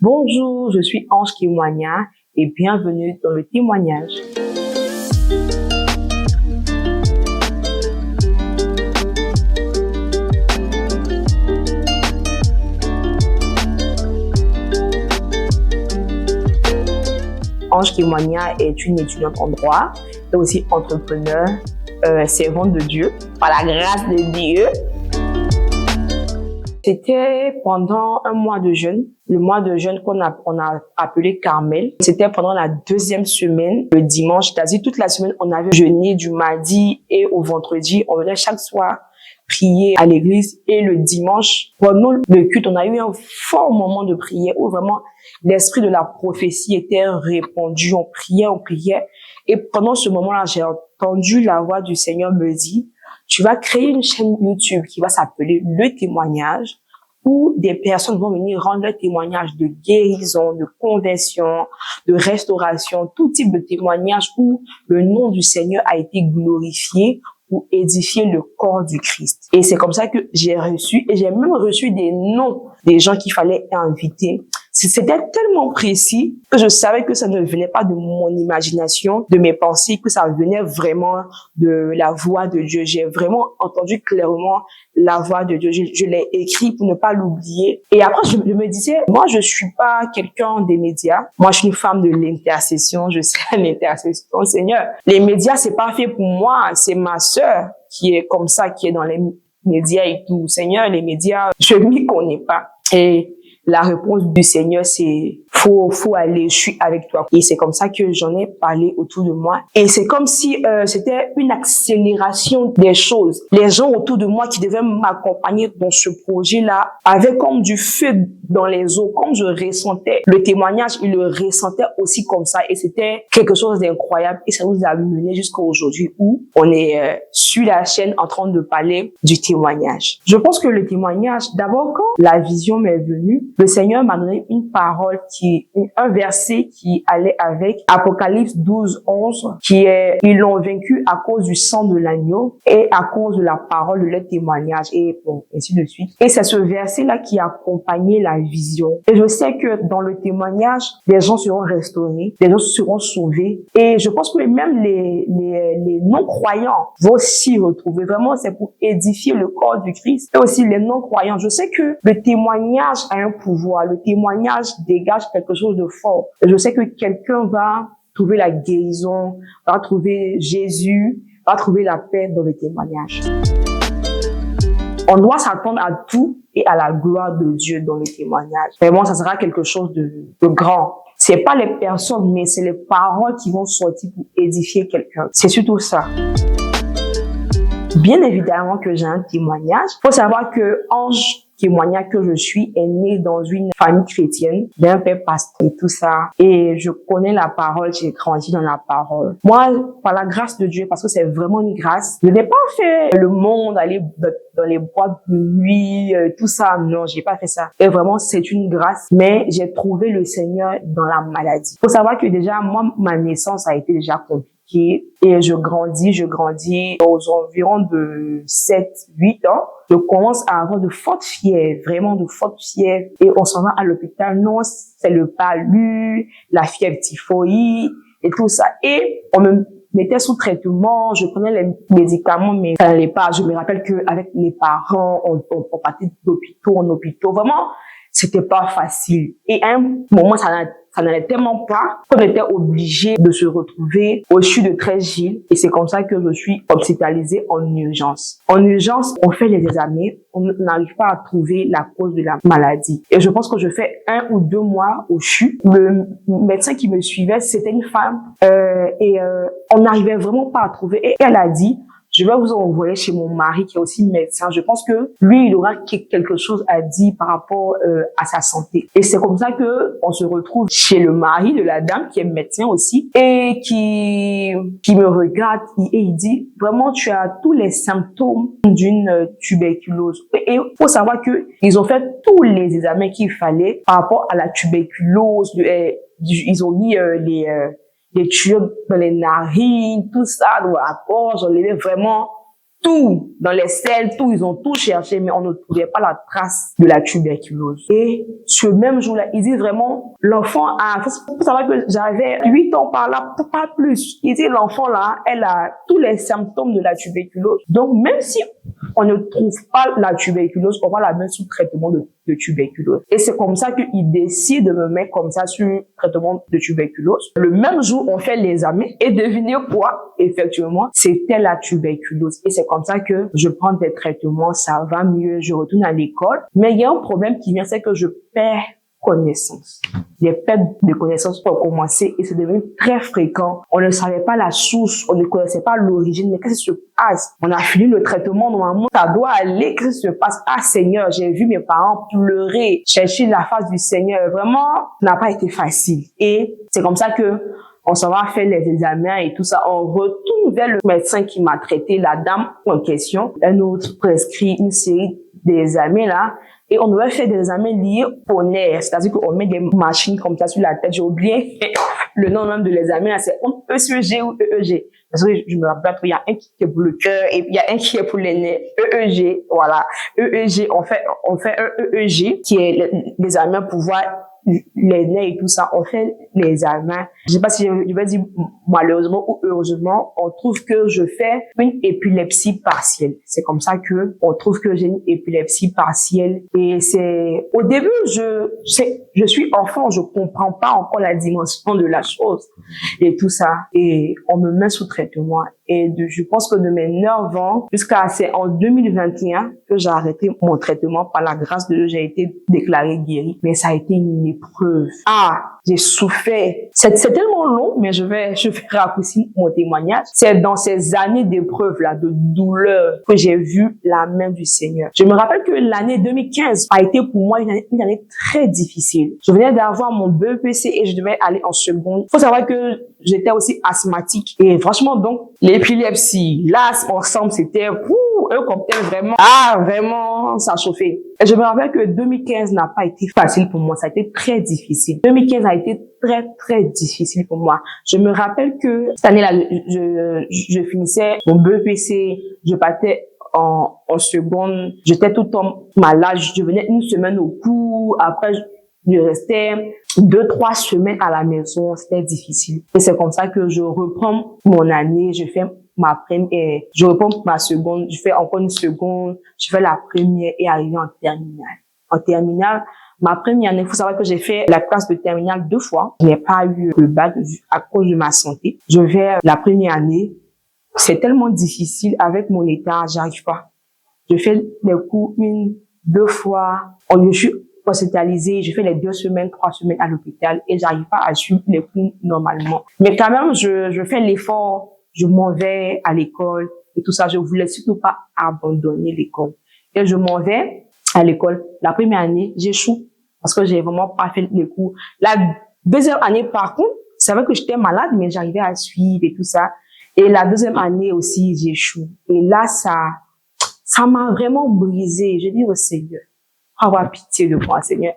Bonjour, je suis Ange Kimwanya et bienvenue dans le témoignage. Ange Kimwanya est une étudiante en droit et aussi entrepreneur, servante de Dieu, par la grâce de Dieu. C'était pendant un mois de jeûne, le mois de jeûne qu'on a appelé Carmel. C'était pendant la deuxième semaine, le dimanche, c'est-à-dire toute la semaine, on avait jeûné du mardi et au vendredi. On venait chaque soir prier à l'église et le dimanche, pendant le culte, on a eu un fort moment de prière où vraiment l'esprit de la prophétie était répandu. On priait. Et pendant ce moment-là, j'ai entendu la voix du Seigneur me dire: tu vas créer une chaîne YouTube qui va s'appeler Le Témoignage, où des personnes vont venir rendre leur témoignage de guérison, de conversion, de restauration, tout type de témoignage où le nom du Seigneur a été glorifié pour édifier le corps du Christ. Et c'est comme ça que j'ai même reçu des noms des gens qu'il fallait inviter. C'était tellement précis que je savais que ça ne venait pas de mon imagination, de mes pensées, que ça venait vraiment de la voix de Dieu. J'ai vraiment entendu clairement la voix de Dieu. Je l'ai écrit pour ne pas l'oublier. Et après, je me disais, moi, je suis pas quelqu'un des médias. Moi, je suis une femme de l'intercession. Je serai l'intercession, Seigneur. Les médias, c'est pas fait pour moi. C'est ma sœur qui est comme ça, qui est dans les médias et tout. Seigneur, les médias, je m'y connais pas. Et la réponse du Seigneur, c'est faut aller, je suis avec toi. Et c'est comme ça que j'en ai parlé autour de moi. Et c'est comme si c'était une accélération des choses. Les gens autour de moi qui devaient m'accompagner dans ce projet-là avaient comme du feu dans les os, comme je ressentais le témoignage, ils le ressentaient aussi comme ça. Et c'était quelque chose d'incroyable. Et ça nous a mené jusqu'à aujourd'hui où on est sur la chaîne en train de parler du témoignage. Je pense que le témoignage, d'abord quand la vision m'est venue, le Seigneur m'a donné une parole un verset qui allait avec Apocalypse 12:11, qui est: ils l'ont vaincu à cause du sang de l'agneau et à cause de la parole de leur témoignage, et bon, ainsi de suite. Et c'est ce verset-là qui accompagnait la vision. Et je sais que dans le témoignage, les gens seront restaurés, les gens seront sauvés. Et je pense que même les non-croyants vont s'y retrouver. Vraiment, c'est pour édifier le corps du Christ. Et aussi les non-croyants. Je sais que le témoignage a un pouvoir. Le témoignage dégage quelque chose de fort. Et je sais que quelqu'un va trouver la guérison, va trouver Jésus, va trouver la paix dans le témoignage. On doit s'attendre à tout et à la gloire de Dieu dans le témoignage. Vraiment, ça sera quelque chose de grand. C'est pas les personnes, mais c'est les paroles qui vont sortir pour édifier quelqu'un. C'est surtout ça. Bien évidemment que j'ai un témoignage. Faut savoir que Ange Kimwanya que je suis est né dans une famille chrétienne, d'un père pasteur et tout ça. Et je connais la parole, j'ai grandi dans la parole. Moi, par la grâce de Dieu, parce que c'est vraiment une grâce, je n'ai pas fait le monde, aller dans les boîtes de nuit, tout ça. Non, j'ai pas fait ça. Et vraiment, c'est une grâce. Mais j'ai trouvé le Seigneur dans la maladie. Faut savoir que déjà, moi, ma naissance a été déjà compliquée. Et je grandis aux environs de 7-8 ans. Je commence à avoir de fortes fièvres, vraiment de fortes fièvres. Et on s'en va à l'hôpital. Non, c'est le palu, la fièvre typhoïde et tout ça. Et on me mettait sous traitement, je prenais les médicaments, mais ça n'allait pas. Je me rappelle qu'avec mes parents, on partait d'hôpitaux en hôpitaux. Vraiment, c'était pas facile. Et à un moment, ça n'allait tellement pas qu'on était obligé de se retrouver au CHU de 13 Gilles. Et c'est comme ça que je suis hospitalisée en urgence. En urgence, on fait les examens, on n'arrive pas à trouver la cause de la maladie. Et je pense que je fais 1 ou 2 mois au CHU. Le médecin qui me suivait, c'était une femme. On n'arrivait vraiment pas à trouver. Et elle a dit: je vais vous envoyer chez mon mari qui est aussi médecin. Je pense que lui, il aura quelque chose à dire par rapport à sa santé. Et c'est comme ça que on se retrouve chez le mari de la dame qui est médecin aussi et qui me regarde et il dit: vraiment, tu as tous les symptômes d'une tuberculose. Et il faut savoir que ils ont fait tous les examens qu'il fallait par rapport à la tuberculose. Ils ont mis les tuyaux dans les narines, tout ça, dans la gorge, on avait vraiment tout, dans les selles, tout, ils ont tout cherché, mais on ne trouvait pas la trace de la tuberculose. Et ce même jour-là, ils disent vraiment, l'enfant faut savoir que j'avais 8 ans par là, pas plus. Ils disent, l'enfant là, elle a tous les symptômes de la tuberculose. Donc, même si on ne trouve pas la tuberculose, on va la mettre sous traitement de tuberculose. Et c'est comme ça qu'ils décident de me mettre comme ça sur traitement de tuberculose. Le même jour, on fait l'examen et devinez quoi? Effectivement, c'était la tuberculose. Et c'est comme ça que je prends des traitements, ça va mieux, je retourne à l'école. Mais il y a un problème qui vient, c'est que je perds connaissance. Les pertes de connaissances ont commencé et c'est devenu très fréquent. On ne savait pas la source, on ne connaissait pas l'origine, mais qu'est-ce qui se passe? On a fini le traitement, normalement, ça doit aller, qu'est-ce qui se passe? Ah Seigneur, j'ai vu mes parents pleurer, chercher la face du Seigneur. Vraiment, ça n'a pas été facile. Et c'est comme ça que on s'en va faire les examens et tout ça. On retourne vers le médecin qui m'a traité, la dame en question. Un autre prescrit une série d'examens là. Et on devait faire des examens liés au nerf. C'est-à-dire qu'on met des machines comme ça sur la tête. J'ai oublié le nom même de l'examen. C'est ECG ou EEG. Parce que je me rappelle, il y a un qui est pour le cœur et il y a un qui est pour les nerfs. EEG, voilà. EEG, on fait un EEG qui est l'examen pour voir les nerfs et tout ça. On fait les examens. Je sais pas si je vais dire malheureusement ou heureusement, on trouve que je fais une épilepsie partielle. C'est comme ça que on trouve que j'ai une épilepsie partielle. Et c'est, au début, je suis enfant, je comprends pas encore la dimension de la chose et tout ça. Et on me met sous traitement. Et je pense que de mes 9 ans c'est en 2021 que j'ai arrêté mon traitement. Par la grâce de Dieu, j'ai été déclarée guérie. Mais ça a été une épreuve. Ah, j'ai souffert. C'est tellement long, mais je vais raccourcir mon témoignage. C'est dans ces années d'épreuves là, de douleur, que j'ai vu la main du Seigneur. Je me rappelle que l'année 2015 a été pour moi une année très difficile. Je venais d'avoir mon BEPC et je devais aller en seconde. Faut savoir que j'étais aussi asthmatique. Et franchement, donc, l'épilepsie, l'asthme ensemble, c'était, un cocktail vraiment, vraiment, ça chauffait. Et je me rappelle que 2015 n'a pas été facile pour moi. Ça a été très difficile. 2015 a été très, très difficile pour moi. Je me rappelle que cette année-là, je finissais mon BEPC, je partais en seconde, j'étais tout le temps malade, je venais une semaine au cours, après je restais 2-3 semaines à la maison, c'était difficile. Et c'est comme ça que je reprends mon année, je fais ma première, je reprends ma seconde, je fais encore une seconde, je fais la première et arrivé en terminale. En terminale, ma première année, il faut savoir que j'ai fait la classe de terminale 2 fois. Je n'ai pas eu le bac à cause de ma santé. Je vais la première année, c'est tellement difficile avec mon état, j'arrive pas. Je fais les cours 1-2 fois. Je suis hospitalisée, je fais les 2 semaines, 3 semaines à l'hôpital et j'arrive pas à suivre les cours normalement. Mais quand même, je fais l'effort, je m'en vais à l'école et tout ça. Je voulais surtout pas abandonner l'école. Et je m'en vais à l'école. La première année, j'échoue parce que j'ai vraiment pas fait les cours. La deuxième année, par contre, c'est vrai que j'étais malade, mais j'arrivais à suivre et tout ça. Et la deuxième année aussi, j'échoue. Et là, ça m'a vraiment brisé. Je dis au Seigneur, avoir pitié de moi, Seigneur.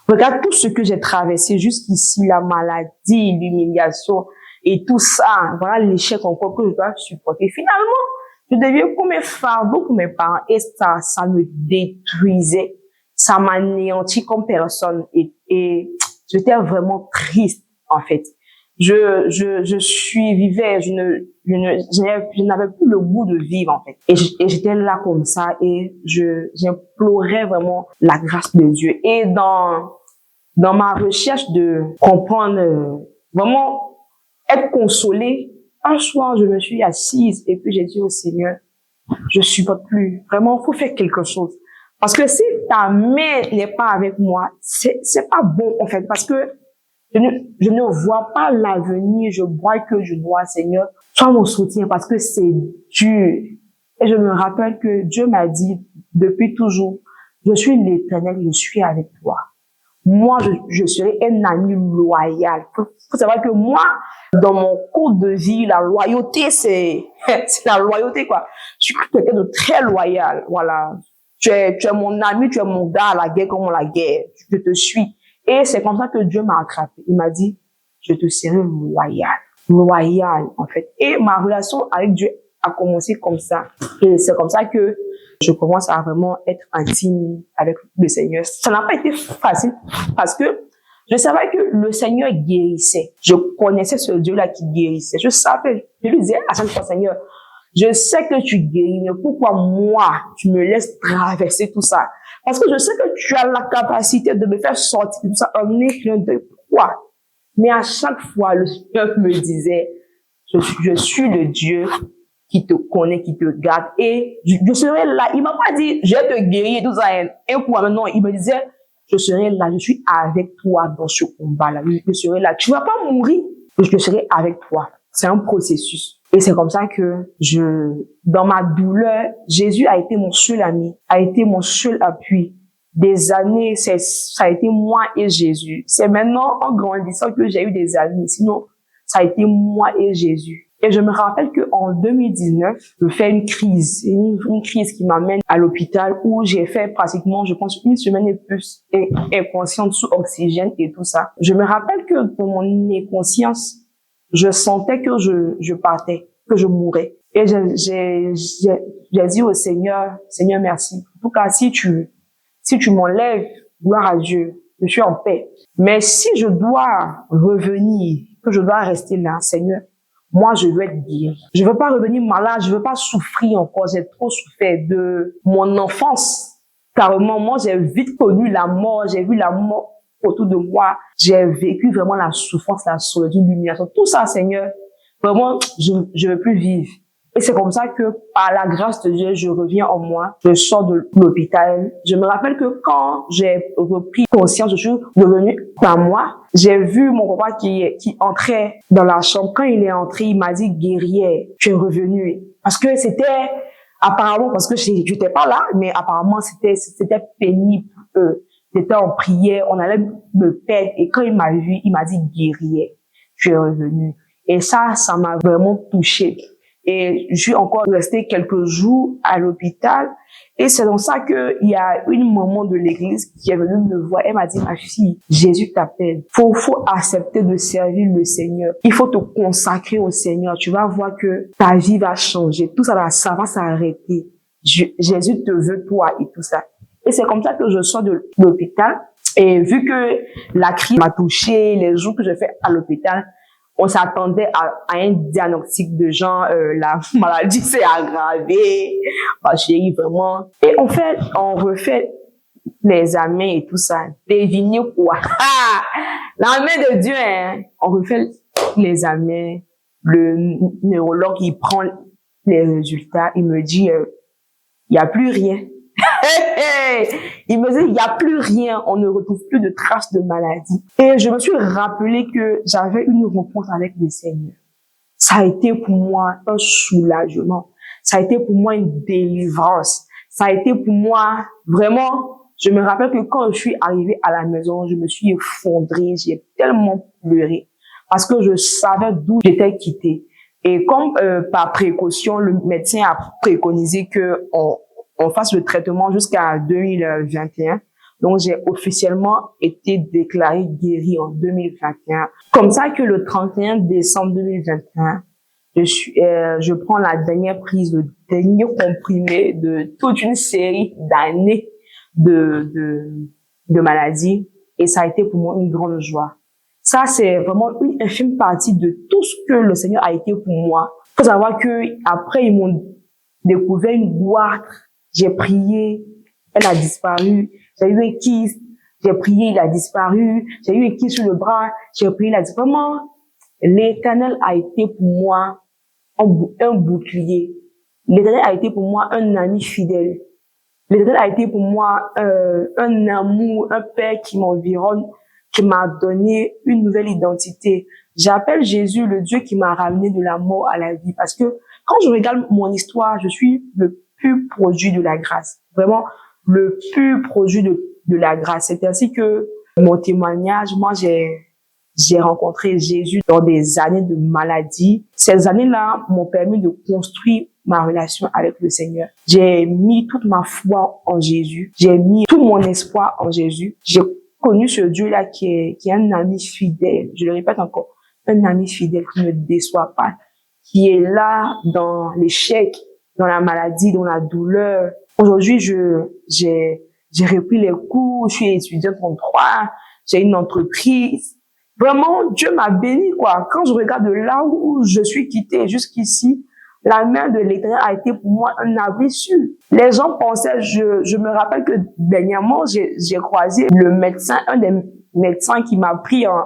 Regarde tout ce que j'ai traversé jusqu'ici, la maladie, l'humiliation et tout ça. Voilà l'échec encore que je dois supporter. Finalement, je deviens comme un fardeau pour mes parents et ça me détruisait. Ça m'anéantit comme personne et j'étais vraiment triste, en fait. Je n'avais plus le goût de vivre, en fait. Et j'étais là comme ça et j'implorais vraiment la grâce de Dieu. Et dans ma recherche de comprendre, vraiment être consolée, un soir, je me suis assise et puis j'ai dit au Seigneur, je supporte plus. Vraiment, faut faire quelque chose. Parce que si ta main n'est pas avec moi, c'est pas bon, en fait, parce que je ne vois pas l'avenir, je vois que je dois, Seigneur, sois mon soutien parce que c'est dur. Et je me rappelle que Dieu m'a dit depuis toujours, je suis l'Éternel, je suis avec toi. Moi, je serai un ami loyal. Faut savoir que moi, dans mon cours de vie, la loyauté, c'est la loyauté, quoi. Je suis quelqu'un de très loyal, voilà. Tu es mon ami, tu es mon gars à la guerre comme à la guerre. Je te suis. Et c'est comme ça que Dieu m'a attrapé. Il m'a dit, je te serai loyal. Loyal, en fait. Et ma relation avec Dieu a commencé comme ça. Et c'est comme ça que je commence à vraiment être intime avec le Seigneur. Ça n'a pas été facile parce que je savais que le Seigneur guérissait. Je connaissais ce Dieu-là qui guérissait. Je savais, je lui disais à chaque fois, Seigneur, je sais que tu guéris, mais pourquoi moi, tu me laisses traverser tout ça? Parce que je sais que tu as la capacité de me faire sortir de tout ça en un clin d'œil. Pourquoi? Mais à chaque fois, le Seigneur me disait, je suis le Dieu qui te connaît, qui te garde, et je serai là. Il m'a pas dit, je vais te guérir, tout ça, un coup, non, il me disait, je serai là, je suis avec toi dans ce combat-là, je serai là. Tu vas pas mourir, je serai avec toi. C'est un processus. Et c'est comme ça que dans ma douleur, Jésus a été mon seul ami, a été mon seul appui. Des années, ça a été moi et Jésus. C'est maintenant en grandissant que j'ai eu des amis. Sinon, ça a été moi et Jésus. Et je me rappelle que en 2019, je fais une crise qui m'amène à l'hôpital où j'ai fait pratiquement, je pense, une semaine et plus inconsciente sous oxygène et tout ça. Je me rappelle que dans mon inconscience, je sentais que je partais, que je mourais. Et j'ai dit au Seigneur, Seigneur, merci. En tout cas, si tu m'enlèves, gloire à Dieu, je suis en paix. Mais si je dois revenir, que je dois rester là, Seigneur, moi, je veux être guéri. Je veux pas revenir malade, je veux pas souffrir encore. J'ai trop souffert de mon enfance. Carrément, moi, j'ai vite connu la mort, j'ai vu la mort autour de moi. J'ai vécu vraiment la souffrance, la solitude, l'humiliation. Tout ça, Seigneur, vraiment, je veux plus vivre. Et c'est comme ça que, par la grâce de Dieu, je reviens en moi. Je sors de l'hôpital. Je me rappelle que quand j'ai repris conscience, je suis revenue à moi. J'ai vu mon papa qui entrait dans la chambre. Quand il est entré, il m'a dit, guerrière, tu es revenue. Parce que c'était, apparemment, parce que j'étais pas là, mais apparemment, c'était pénible pour eux. C'était en prière, on allait me perdre. Et quand il m'a vu, il m'a dit, guerrière, tu es revenue. Et ça m'a vraiment touchée. Et je suis encore restée quelques jours à l'hôpital. Et c'est dans ça que il y a une maman de l'église qui est venue me voir. Elle m'a dit, ma fille, Jésus t'appelle. Faut accepter de servir le Seigneur. Il faut te consacrer au Seigneur. Tu vas voir que ta vie va changer. Tout ça va s'arrêter. Jésus te veut toi et tout ça. Et c'est comme ça que je sors de l'hôpital. Et vu que la crise m'a touchée, les jours que je fais à l'hôpital, on s'attendait à un diagnostic de genre, la maladie s'est aggravée, chérie, vraiment. Et on refait les examens et tout ça. Devinez quoi? La main de Dieu, hein. On refait les examens. Le neurologue, il prend les résultats. Il me dit, il y a plus rien. Il me dit, il n'y a plus rien, on ne retrouve plus de traces de maladie. Et je me suis rappelé que j'avais une rencontre avec le Seigneur. Ça a été pour moi un soulagement. Ça a été pour moi une délivrance. Ça a été pour moi vraiment, je me rappelle que quand je suis arrivée à la maison, je me suis effondrée, j'ai tellement pleuré parce que je savais d'où j'étais quittée. Et comme par précaution, le médecin a préconisé que on fasse le traitement jusqu'à 2021. Donc, j'ai officiellement été déclarée guérie en 2021. Comme ça que le 31 décembre 2021, je prends la dernière prise, le dernier comprimé de toute une série d'années de maladie. Et ça a été pour moi une grande joie. Ça, c'est vraiment une infime partie de tout ce que le Seigneur a été pour moi. Il faut savoir que après, ils m'ont découvert une goitre. J'ai prié, elle a disparu. J'ai eu un kyste, j'ai prié, il a disparu. J'ai eu un kyste sur le bras, j'ai prié, il a disparu. Vraiment, l'Éternel a été pour moi un bouclier. L'Éternel a été pour moi un ami fidèle. L'Éternel a été pour moi un amour, un Père qui m'environne, qui m'a donné une nouvelle identité. J'appelle Jésus le Dieu qui m'a ramené de la mort à la vie. Parce que quand je regarde mon histoire, je suis le pur produit de la grâce. Vraiment, le pur produit de la grâce. C'est ainsi que mon témoignage, moi, j'ai rencontré Jésus dans des années de maladie. Ces années-là m'ont permis de construire ma relation avec le Seigneur. J'ai mis toute ma foi en Jésus. J'ai mis tout mon espoir en Jésus. J'ai connu ce Dieu-là qui est un ami fidèle. Je le répète encore, un ami fidèle qui ne déçoit pas, qui est là dans l'échec, dans la maladie, dans la douleur. Aujourd'hui, j'ai repris les cours, je suis étudiante en droit, j'ai une entreprise. Vraiment, Dieu m'a béni, quoi. Quand je regarde de là où je suis quittée jusqu'ici, la main de l'Éternel a été pour moi un abri sûr. Les gens pensaient, je me rappelle que dernièrement, j'ai croisé le médecin, un des médecins qui m'a pris en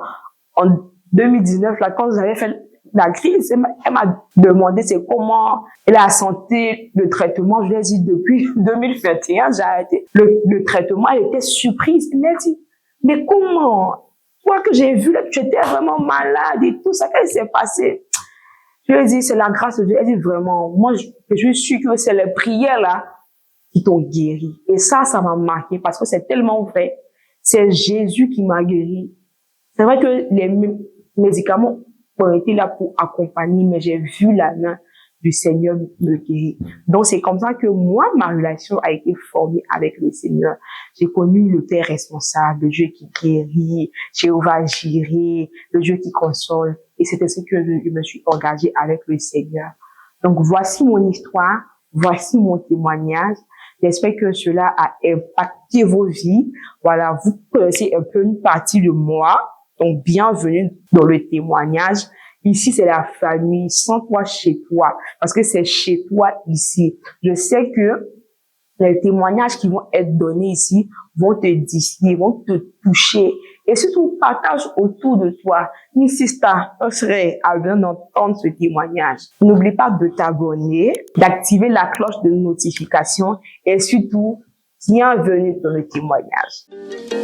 2019, là, quand j'avais fait la crise. Elle m'a demandé c'est comment la santé, le traitement. Je lui ai dit depuis 2021, j'ai arrêté le traitement. Elle était surprise. Elle m'a dit, mais comment? Toi que j'ai vu là, tu étais vraiment malade et tout ça, qu'est-ce qui s'est passé? Je lui ai dit, c'est la grâce de Dieu. Elle dit vraiment, moi, je suis sûre que c'est les prières là qui t'ont guéri. Et ça m'a marqué parce que c'est tellement vrai. C'est Jésus qui m'a guéri. C'est vrai que les médicaments ont été là pour accompagner, mais j'ai vu la main du Seigneur me guérir. Donc, c'est comme ça que moi, ma relation a été formée avec le Seigneur. J'ai connu le Père responsable, le Dieu qui guérit, Jéhovah Jireh, le Dieu qui console. Et c'est ainsi que je me suis engagée avec le Seigneur. Donc, voici mon histoire, voici mon témoignage. J'espère que cela a impacté vos vies. Voilà, vous connaissez un peu une partie de moi. Donc, bienvenue dans le témoignage. Ici, c'est la famille. Sens-toi chez toi. Parce que c'est chez toi ici. Je sais que les témoignages qui vont être donnés ici vont te distiller, vont te toucher. Et surtout, partage autour de toi. Insista, on serait à bien d'entendre ce témoignage. N'oublie pas de t'abonner, d'activer la cloche de notification et surtout, bienvenue dans le témoignage.